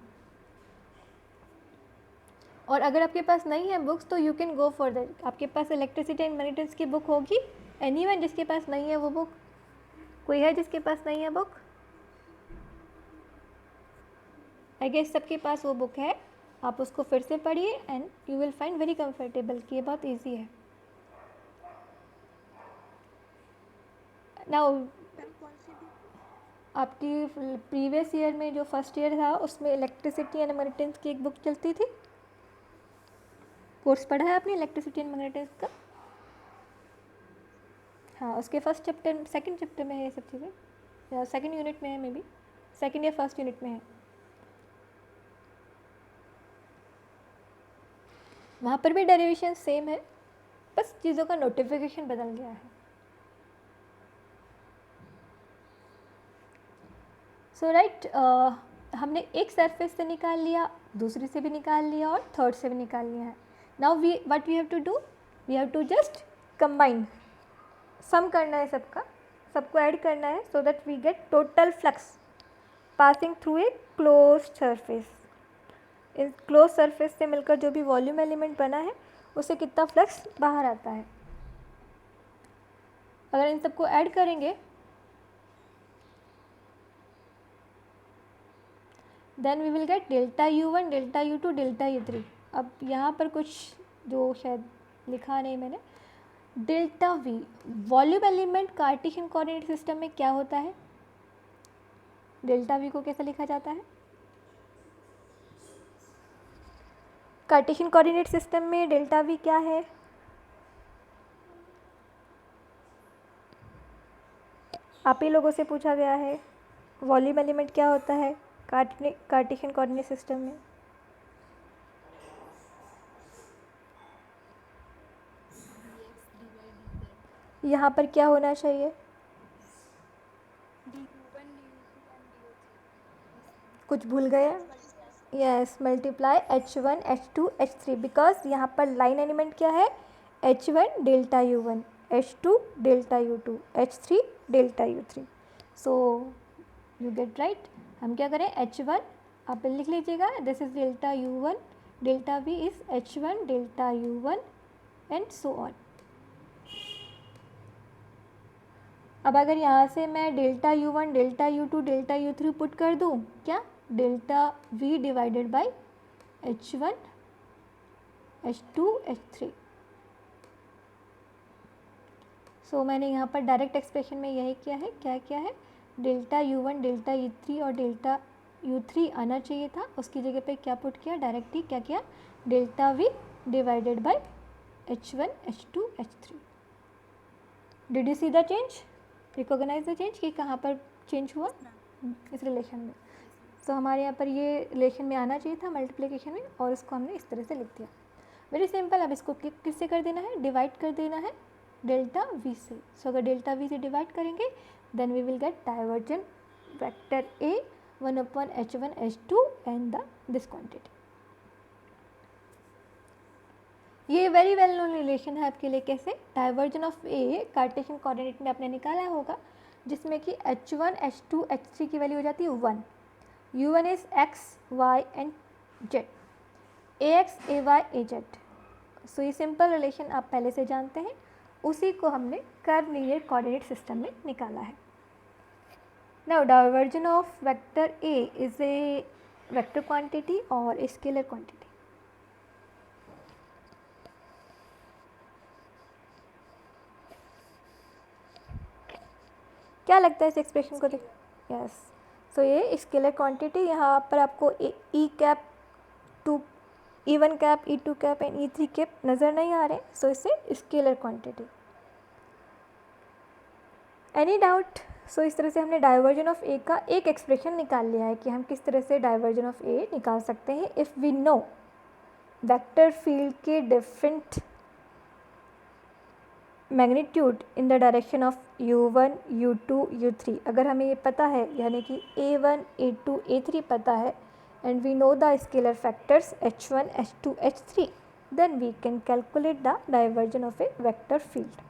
और अगर आपके पास नहीं है बुक्स तो you can go for that. आपके पास इलेक्ट्रिसिटी एंड मैग्नेटिक्स की बुक होगी? एनीवन जिसके पास नहीं है वो बुक? कोई है जिसके पास नहीं है बुक? आई गेस सबके पास वो बुक है। आप उसको फिर से पढ़िए and you will find very comfortable कि ये बहुत ईजी है। नाउ मैम कौन सी बुक? आपकी प्रीवियस ईयर में जो फर्स्ट ईयर था उसमें इलेक्ट्रिसिटी एंड मैग्नेटिक्स की एक बुक चलती थी। कोर्स पढ़ा है आपने इलेक्ट्रिसिटी एंड मैग्नेटिक्स का? हाँ, उसके फर्स्ट चैप्टर सेकंड चैप्टर में है ये सब चीज़ें, या सेकंड यूनिट में है, मे बी सेकंड या फर्स्ट यूनिट में है। वहाँ पर भी डेरिवेशन सेम है, बस चीज़ों का नोटिफिकेशन बदल गया है। सो राइट, हमने एक सरफेस से निकाल लिया, दूसरी से भी निकाल लिया और थर्ड से भी निकाल लिया है। Now we what we have to do, we have to just combine, sum करना है सबका, सबको ऐड करना है so that we get total flux passing through a close surface. इस क्लोज सरफेस से मिलकर जो भी वॉल्यूम एलिमेंट बना है उससे कितना फ्लक्स बाहर आता है। अगर इन सबको ऐड करेंगे then we will get delta U1 delta U2 delta U3। अब यहाँ पर कुछ जो शायद लिखा नहीं मैंने, delta V volume element Cartesian coordinate system में क्या होता है, डेल्टा V को कैसे लिखा जाता है? कार्टेशियन कोऑर्डिनेट सिस्टम में डेल्टा V क्या है? आप ही लोगों से पूछा गया है। वॉल्यूम एलिमेंट क्या होता है कार्टेशियन कोऑर्डिनेट सिस्टम में? dx dy dz यहाँ पर क्या होना चाहिए? du1 du2 and du3 कुछ भूल गए? Yes, multiply H1 H2 H3 because यहाँ पर लाइन एलिमेंट क्या है? H1 delta U1, H2 delta U2, H3 delta U3। So you get right. हम क्या करें? H1 आप लिख लीजिएगा, this is delta U1, delta V is H1 delta U1 and so on. अब अगर यहाँ से मैं delta U1 delta U2 delta U3 put कर दूँ, क्या? Delta V divided by H1 H2 H3। सो मैंने यहाँ पर डायरेक्ट एक्सप्रेशन में यही किया है। क्या किया है? डेल्टा U1 डेल्टा U3 और डेल्टा U3 आना चाहिए था, उसकी जगह पे क्या पुट किया? डायरेक्टली क्या किया? Delta V divided by H1 H2 H3। Did you see the change? Recognise the change कि कहाँ पर चेंज हुआ इस रिलेशन में। तो हमारे यहाँ पर ये रिलेशन में आना चाहिए था मल्टीप्लिकेशन में, और इसको हमने इस तरह से लिख दिया। Very simple. अब इसको किससे कर देना है? डिवाइड कर देना है डेल्टा V से। सो अगर डेल्टा V से डिवाइड करेंगे then we will get divergent vector A 1/H1 H2 and this quantity. ये वेरी वेल नोन रिलेशन है आपके लिए। कैसे? Divergence of a Cartesian coordinate में आपने निकाला होगा, जिसमें कि H1 H2 H3 की वैल्यू हो जाती है 1। U1 is x y and z, ax ay az। सो ये सिंपल रिलेशन आप पहले से जानते हैं, उसी को हमने कर्व लीनियर कोऑर्डिनेट सिस्टम में निकाला है। Now diversion of vector A is a vector quantity और स्केलर क्वांटिटी। क्या लगता है इस एक्सप्रेशन को देख? यस। सो ये स्केलर क्वांटिटी, यहाँ पर आपको E cap to E1 cap E2 cap and E3 cap नज़र नहीं आ रहे, सो इससे scalar quantity. Any doubt? So इस तरह से हमने डाइवर्जन ऑफ ए का एक एक्सप्रेशन निकाल लिया है कि हम किस तरह से डाइवर्जन ऑफ ए निकाल सकते हैं if we know vector field के different magnitude in the direction of U1 U2 U3। अगर हमें ये पता है, यानी कि A1 A2 A3 पता है, and we know the scalar factors H1 H2 H3, then we can calculate the divergence of a vector field.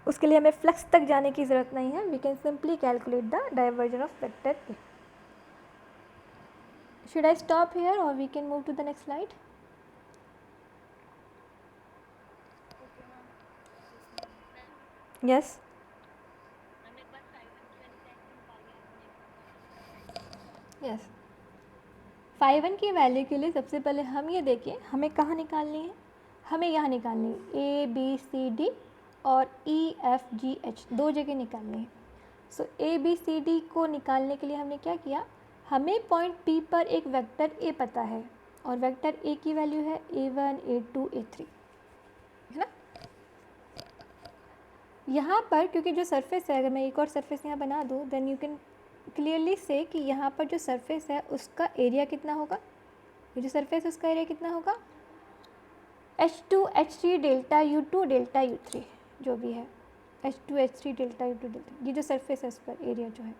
उसके लिए हमें फ्लक्स तक जाने की ज़रूरत नहीं है, we can simply calculate the divergence of vector A. Should I stop here और we can move to the next slide? Yes. Ma'am एक बार 5 की वैल्यू यस। 5 की वैल्यू के लिए सबसे पहले हम ये देखिए हमें कहाँ निकालनी है। हमें यहाँ निकालनी है ABCD और EFGH, दो जगह निकालनी है। सो ABCD को निकालने के लिए हमने क्या किया? हमें पॉइंट P पर एक वेक्टर A पता है, और वेक्टर A की वैल्यू है A1 A2 A3, है ना? यहाँ पर क्योंकि जो सरफेस है, अगर मैं एक और सरफेस यहाँ बना दूँ देन यू कैन क्लियरली से कि यहाँ पर जो सरफेस है उसका एरिया कितना होगा। ये जो सरफेस है उसका एरिया कितना होगा? H2 H3 delta U2 delta U3 जो भी है, H2 H3 delta U2 delta, ये जो सरफेस है उस पर एरिया जो है।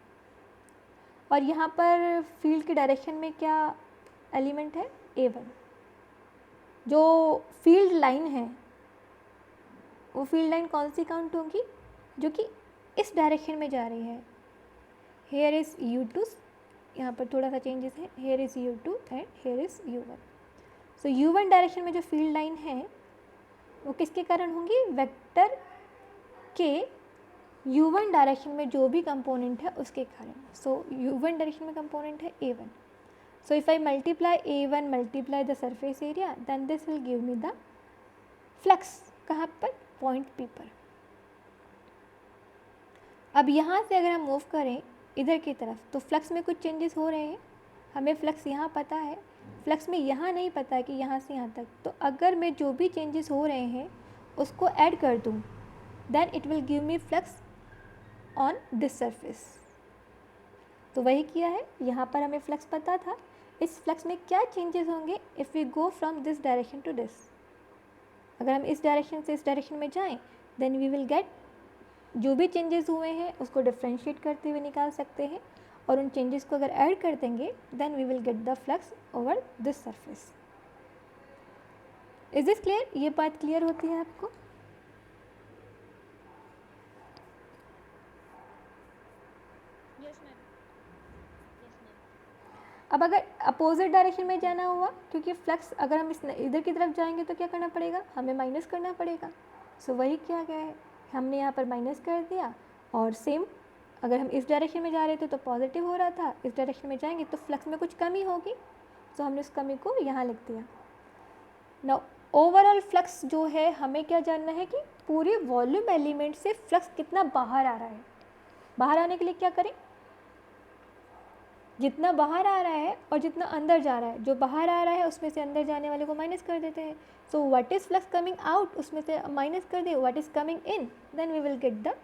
और यहाँ पर फील्ड की डायरेक्शन में क्या एलिमेंट है? A1। जो फील्ड लाइन है वो फील्ड लाइन कौन सी काउंट होगी? जो कि इस डायरेक्शन में जा रही है। हेयर इज़ U2, यहाँ पर थोड़ा सा चेंजेस है, here is U2 and here is U1। So U1 direction में जो फील्ड लाइन है वो किसके कारण होंगी? वेक्टर के U1 डायरेक्शन में जो भी कंपोनेंट है उसके कारण। सो U1 डायरेक्शन में कंपोनेंट है A1। So if I multiply A1 multiply the surface area then this will give me the flux. कहाँ पर? पॉइंट P पर। अब यहाँ से अगर हम मूव करें इधर की तरफ तो फ्लक्स में कुछ चेंजेस हो रहे हैं। हमें फ्लक्स यहाँ पता है, फ्लक्स में यहाँ नहीं पता है कि यहाँ से यहाँ तक। तो अगर मैं जो भी चेंजेस हो रहे हैं उसको ऐड कर दूँ then it will give me flux on this surface. तो वही किया है, यहाँ पर हमें फ्लक्स पता था, इस फ्लक्स में क्या चेंजेस होंगे if we go from this direction to this. अगर हम इस डायरेक्शन से इस डायरेक्शन में जाएं देन वी विल गेट, जो भी चेंजेस हुए हैं उसको डिफ्रेंशिएट करते हुए निकाल सकते हैं, और उन चेंजेस को अगर ऐड कर देंगे then we will get the flux over this surface. Is this clear? ये बात क्लियर होती है आपको? Yes ma'am. अब अगर अपोजिट डायरेक्शन में जाना हुआ, क्योंकि फ्लक्स अगर हम इस इधर की तरफ जाएंगे तो क्या करना पड़ेगा, हमें माइनस करना पड़ेगा। सो वही किया गया है, हमने यहाँ पर माइनस कर दिया, और सेम अगर हम इस डायरेक्शन में जा रहे थे तो पॉजिटिव हो रहा था, इस डायरेक्शन में जाएंगे तो फ्लक्स में कुछ कमी होगी, तो हमने उस कमी को यहाँ लिख दिया। नाउ ओवरऑल फ्लक्स जो है, हमें क्या जानना है कि पूरे वॉल्यूम एलिमेंट से फ्लक्स कितना बाहर आ रहा है। बाहर आने के लिए क्या करें, जितना बाहर आ रहा है और जितना अंदर जा रहा है, जो बाहर आ रहा है उसमें से अंदर जाने वाले को माइनस कर देते हैं। So what is flux coming out, उसमें से माइनस कर दे what is coming in, then we will get the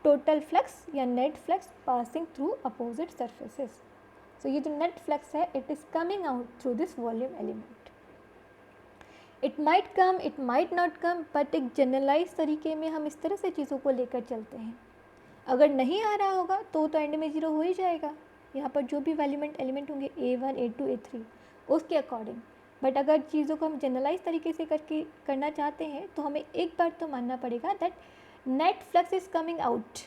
total flux या net flux passing through opposite surfaces. So ये जो नेट फ्लक्स है it is coming out through this volume element. It might come, it might not come, but एक जनरलाइज तरीके में हम इस तरह से चीज़ों को लेकर चलते हैं। अगर नहीं आ रहा होगा तो एंड में ज़ीरो हो ही जाएगा, यहाँ पर जो भी वॉल्यूम एलिमेंट होंगे A1 A2 A3 उसके अकॉर्डिंग। बट अगर चीज़ों को हम जनरलाइज तरीके से करना चाहते हैं तो हमें एक बार तो मानना पड़ेगा that net flux is coming out.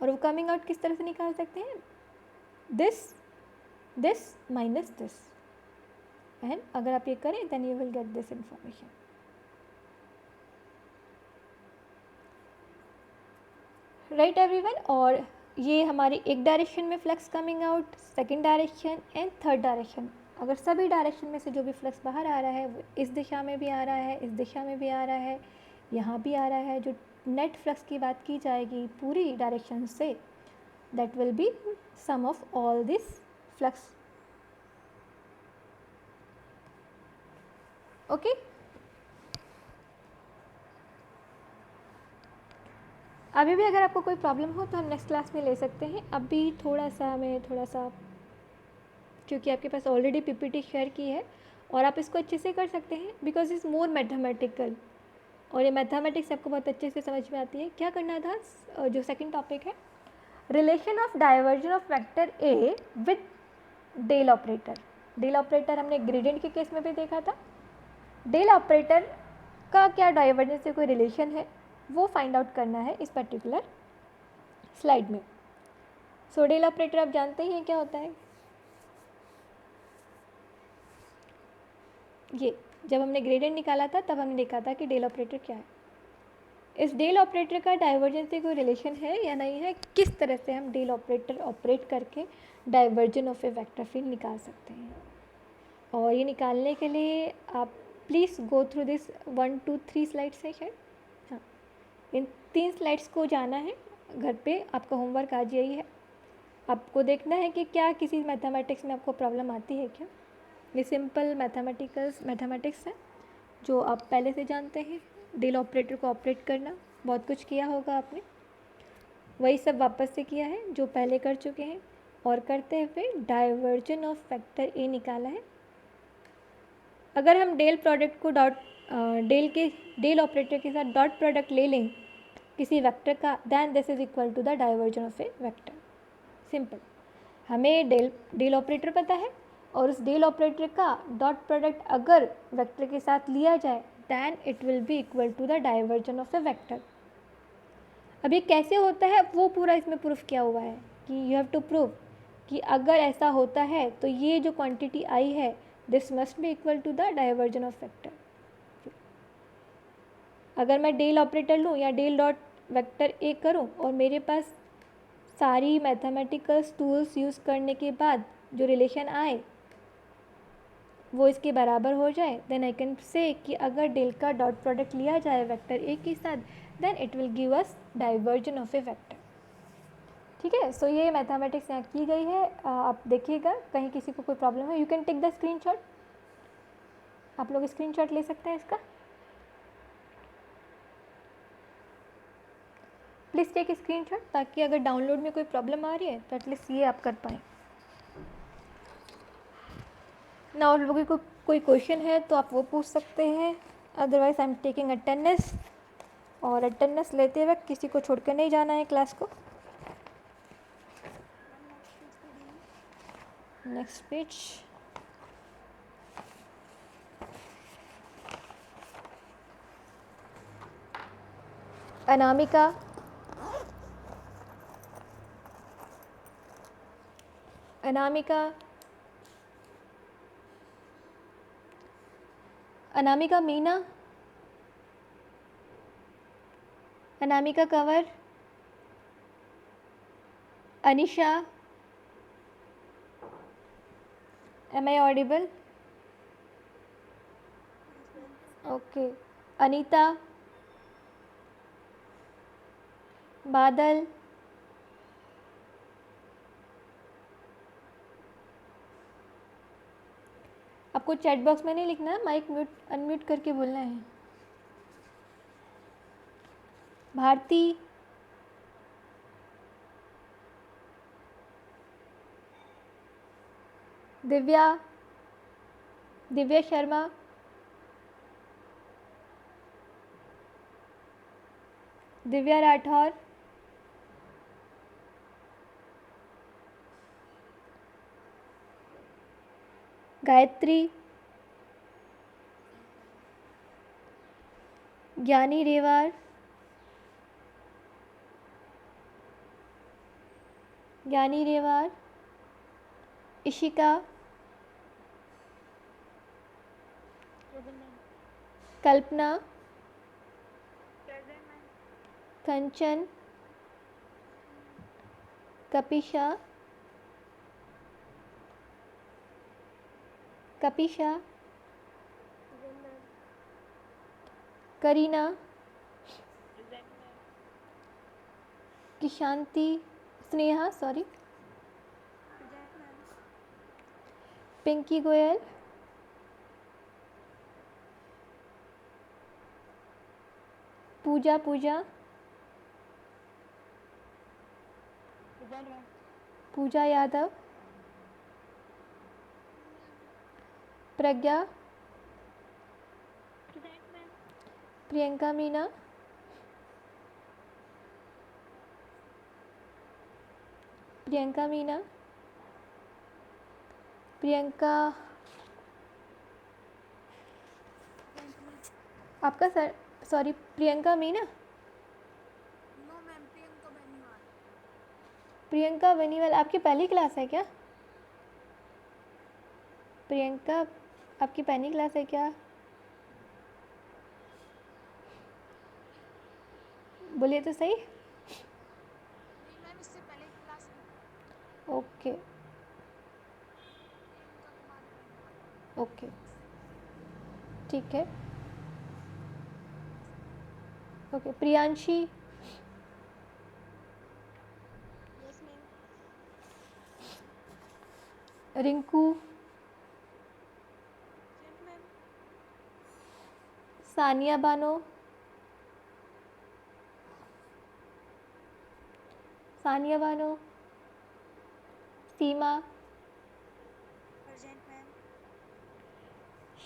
और वो कमिंग आउट किस तरह से निकाल सकते हैं, दिस माइनस दिस, एंड अगर आप ये करें then you will get this information. Right everyone, और ये हमारी एक डायरेक्शन में flux coming out, second direction and third direction. अगर सभी डायरेक्शन में से जो भी फ्लक्स बाहर आ रहा है वो इस दिशा में भी आ रहा है, इस दिशा में भी आ रहा है, यहाँ भी आ रहा है, जो नेट फ्लक्स की बात की जाएगी पूरी डायरेक्शन से, that will be sum of all this flux. Okay, अभी भी अगर आपको कोई प्रॉब्लम हो तो हम नेक्स्ट क्लास में ले सकते हैं। अभी थोड़ा सा क्योंकि आपके पास ऑलरेडी पीपीटी शेयर की है और आप इसको अच्छे से कर सकते हैं, बिकॉज इज़ मोर मैथमेटिकल, और ये मैथमेटिक्स आपको बहुत अच्छे से समझ में आती है। क्या करना था, जो सेकंड टॉपिक है, relation of divergence of vector A with del operator. Del operator हमने ग्रेडियंट के केस में भी देखा था। डेल ऑपरेटर का क्या डाइवर्जेंस से कोई रिलेशन है वो फाइंड आउट करना है इस पर्टिकुलर स्लाइड में। सो डेल ऑपरेटर आप जानते ही हैं क्या होता है। ये जब हमने ग्रेडियंट निकाला था तब हमने देखा था कि डेल ऑपरेटर क्या है। इस डेल ऑपरेटर का डाइवर्जेंस से कोई रिलेशन है या नहीं है, किस तरह से हम डेल ऑपरेटर ऑपरेट करके diversion of a vector field निकाल सकते हैं। और ये निकालने के लिए आप please go through this 1 2 3 slides है शायद, हाँ, इन 3 स्लाइड्स को जाना है घर पे। आपका होमवर्क आज यही है, आपको देखना है कि क्या किसी मैथमेटिक्स में आपको प्रॉब्लम आती है क्या। ये सिंपल मैथमेटिक्स है जो आप पहले से जानते हैं। डेल ऑपरेटर को ऑपरेट करना बहुत कुछ किया होगा आपने, वही सब वापस से किया है जो पहले कर चुके हैं, और करते हुए डाइवर्जन ऑफ वेक्टर ए निकाला है। अगर हम डेल प्रोडक्ट को डेल ऑपरेटर के साथ डॉट प्रोडक्ट ले लें किसी वेक्टर का, then this is equal to the divergence of a vector. Simple, हमें डेल ऑपरेटर पता है और उस डेल ऑपरेटर का डॉट प्रोडक्ट अगर वेक्टर के साथ लिया जाए then it will be equal to the divergence of a vector. अब ये कैसे होता है वो पूरा इसमें प्रूफ किया हुआ है कि यू हैव टू प्रूव कि अगर ऐसा होता है तो ये जो क्वांटिटी आई है this must be equal to the divergence of vector. अगर मैं डेल ऑपरेटर लूँ या डेल डॉट वेक्टर ए करूँ और मेरे पास सारी मैथमेटिकल टूल्स यूज़ करने के बाद जो रिलेशन आए वो इसके बराबर हो जाए, देन आई कैन से कि अगर डेल का डॉट प्रोडक्ट लिया जाए वेक्टर ए के साथ then it will give us divergence of a vector. ठीक है, सो ये मैथमेटिक्स यहाँ की गई है। आप देखिएगा कहीं किसी को कोई प्रॉब्लम है, you can take the screenshot, आप लोग स्क्रीनशॉट ले सकते हैं इसका। प्लीज़ टेक स्क्रीनशॉट, ताकि अगर डाउनलोड में कोई प्रॉब्लम आ रही है तो एटलीस्ट ये आप कर पाएँ ना। और लोगों को कोई क्वेश्चन है तो आप वो पूछ सकते हैं, otherwise I am taking attendance, और अटेंडेंस लेते वक्त किसी को छोड़ कर नहीं जाना है क्लास को। Next page. Anamika, Anamika, Anamika Meena, Anamika Kanwar, Anisha, am I audible? Okay. Anita, Badal, आपको चैट बॉक्स में नहीं लिखना है, माइक म्यूट अनम्यूट करके बोलना है। भारती, दिव्या, दिव्या शर्मा, दिव्या राठौर, गायत्री, ज्ञानी रेवार, ज्ञानी रेवार, इशिका, कल्पना, कंचन, कपिशा, कपिशा, करीना, किशांति, स्नेहा सॉरी, पिंकी गोयल, पूजा, पूजा यादव, प्रज्ञा, प्रियंका मीना, प्रियंका मीना, प्रियंका, आपका सर सॉरी प्रियंका मीना, प्रियंका बेनीवाल आपकी पहली क्लास है क्या? प्रियंका आपकी पहली क्लास है क्या? बोलिए तो सही। ओके ओके ठीक है। ओके प्रियांशी, रिंकू, सानिया बानो, सानिया बानो, सीमा,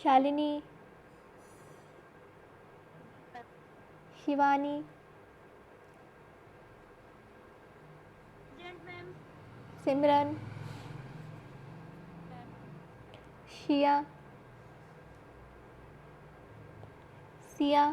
शालिनी, शिवानी, सिमरन, शिया, सिया,